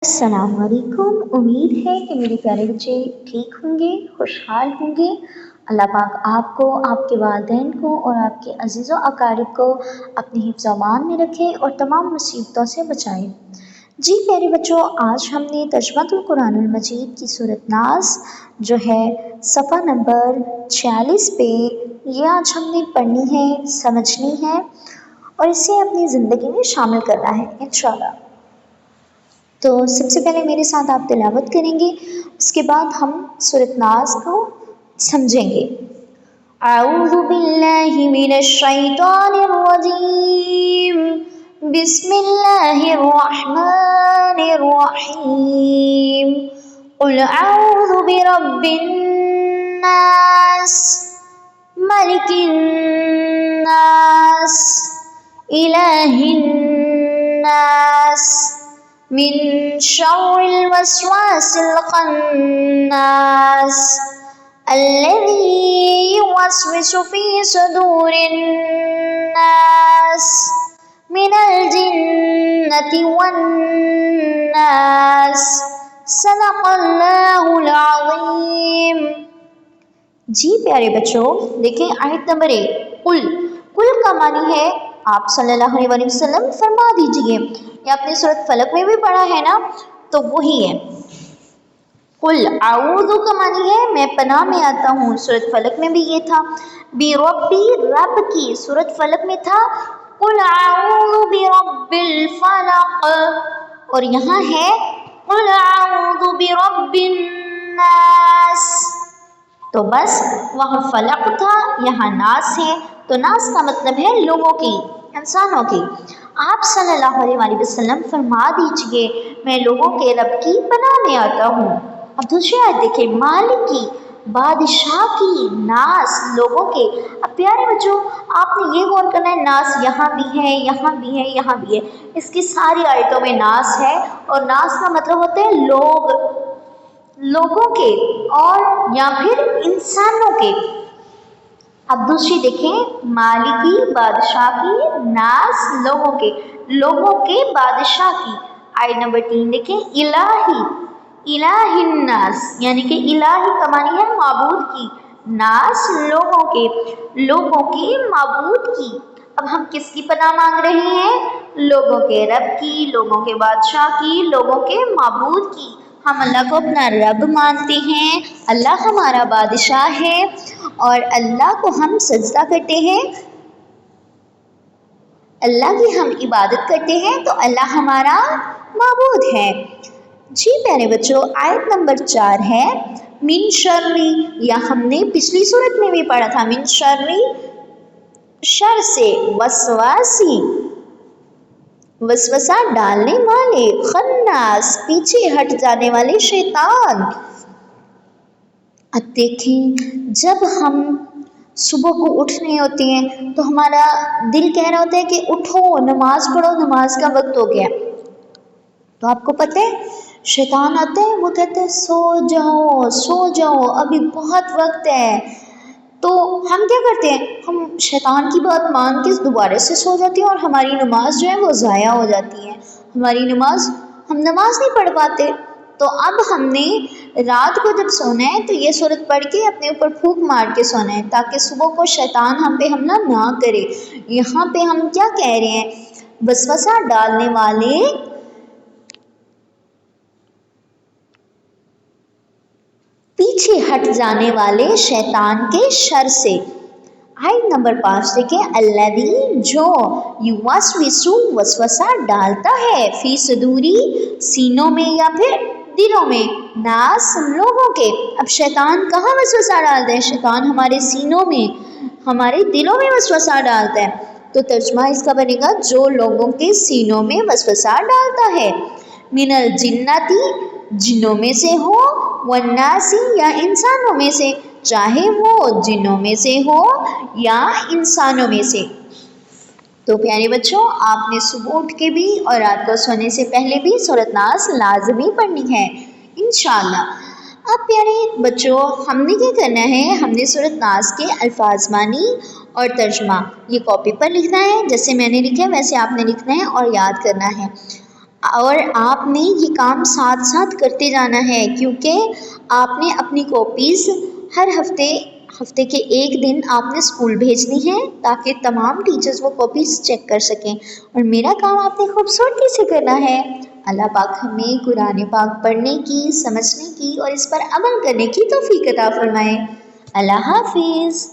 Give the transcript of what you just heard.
अस्सलाम वालेकुम। उम्मीद है कि मेरे प्यारे बच्चे ठीक होंगे, खुशहाल होंगे। अल्लाह पाक आपको, आपके वालिदैन को और आपके अजीज़ व अकारिब को अपनी हिफ्ज़-ओ-अमान में रखे और तमाम मुसीबतों से बचाए। जी प्यारे बच्चों, आज हमने तर्जुमातुल कुरानुल मजीद की सूरत नास जो है सफ़ा नंबर 46 पे ये आज हमने पढ़नी है, समझनी है और इसे अपनी ज़िंदगी में शामिल करना है इंशाअल्लाह। तो सबसे पहले मेरे साथ आप तिलावत करेंगे, उसके बाद हम सूरत नास को समझेंगे। अऊज़ु बिल्लाहि मिनश शैतानिर रजीम, बिस्मिल्लाहिर रहमानिर रहीम। कुल अऊज़ु बिरब्बिन नास, मलिकिन नास, इलाहिन नास, मिन शर्रिल वस्वासिल खन्नास, अल्लज़ी युवस्विसु फ़ी सुदूरिन नास, मिनल जिन्नति वन्नास। सदक़ल्लाहुल अज़ीम। जी प्यारे बच्चों, देखें आयत नंबर 1। कुल का मानी है आप सल्लल्लाहु अलैहि वसल्लम फरमा दीजिए। ये आपने सूरत फलक में भी पढ़ा है ना, तो वही है। कुल आऊज़ु का मानी है मैं पनाह में आता हूँ, सूरत फलक में भी ये था। बिरब्बी रब की, सूरत फलक में था कुल आऊज़ु बिरब्बिल फलक, और यहाँ है कुल आऊज़ु बिरब्बिन नास। तो बस वहाँ फलक था, यहाँ नास है, तो नास का मतलब है लोगों की, इंसानों की। आप सल्लल्लाहु अलैहि वसल्लम फरमा दीजिए मैं लोगों के रब की पनाह में आता हूँ। अब दूसरी आयत देखिए, मालिक की, बादशाह की, नास लोगों के। अब प्यारे बच्चों आपने ये गौर करना है, नास यहाँ भी है, यहाँ भी है, यहाँ भी है। इसकी सारी आयतों में नास है और नास का मतलब होते हैं लोग, लोगों के और या फिर इंसानों के। अब दूसरी देखें, मालिकी बादशाह की, नास लोगों के बादशाह की। आयत नंबर 3 देखें, इलाही, इलाहिन नास, यानी कि इलाही का मानी है माबूद की, नास लोगों के माबूद की। अब हम किसकी पनाह मांग रहे हैं? लोगों के रब की, लोगों के बादशाह की, लोगों के माबूद की। हम अल्लाह को अपना रब मानते हैं, अल्लाह हमारा बादशाह है और अल्लाह को हम सजदा करते हैं, अल्लाह की हम इबादत करते हैं, तो अल्लाह हमारा माबूद है। जी प्यारे बच्चों, आयत नंबर 4 है मिन शर्री, या हमने पिछली सूरत में भी पढ़ा था, मिन शर्री शर से, वसवासी वसवसा डालने वाले, खन्नास पीछे हट जाने वाले शैतान। अब देखें, जब हम सुबह को उठ रहे होते हैं तो हमारा दिल कह रहा होता है कि उठो नमाज पढ़ो, नमाज का वक्त हो गया। तो आपको पता है शैतान आते हैं, वो कहते हैं सो जाओ अभी बहुत वक्त है। तो हम क्या करते हैं, हम शैतान की बात मान के दोबारा से सो जाते हैं और हमारी नमाज जो है वो ज़ाया हो जाती है, हम नमाज नहीं पढ़ पाते। तो अब हमने रात को जब सोना है तो ये सूरत पढ़ के अपने ऊपर फूंक मार के सोना है, ताकि सुबह को शैतान हम पे हमला ना करे। यहाँ पे हम क्या कह रहे हैं, वसवसा डालने वाले, पीछे हट जाने वाले शैतान के शर से। आयत नंबर 5 देखें, अल्लज़ी जो, युवस्विसु वसवसा डालता है, फी सुदूरी सीनों में या फिर दिलों में, नास लोगों के। अब शैतान कहाँ वसवसा डालता है? शैतान हमारे सीनों में, हमारे दिलों में वसवसा डालता है। तो तर्जुमा इसका बनेगा जो लोगों के सीनों में वसवसा डालता है। मिनल जिन्नती, जिन्नों में से हो, वन्नासी या इंसानों में से, चाहे वो जिन्नों में से हो या इंसानों में से। तो प्यारे बच्चों आपने सुबह उठ के भी और रात को सोने से पहले भी सूरत नास लाजमी पढ़नी है इंशाअल्लाह। अब प्यारे बच्चों हमने क्या करना है, हमने सूरत नास के अल्फाज मानी और तर्जुमा ये कॉपी पर लिखना है, जैसे मैंने लिखा है वैसे आपने लिखना है और याद करना है। اور آپ نے یہ کام ساتھ ساتھ کرتے جانا ہے، کیونکہ آپ نے اپنی کاپیز ہر ہفتے کے ایک دن آپ نے اسکول بھیجنی ہے تاکہ تمام ٹیچرز وہ کاپیز چیک کر سکیں، اور میرا کام آپ نے خوبصورتی سے کرنا ہے۔ اللہ پاک ہمیں قرآن پاک پڑھنے کی، سمجھنے کی اور اس پر عمل کرنے کی توفیق عطا فرمائے۔ اللہ حافظ۔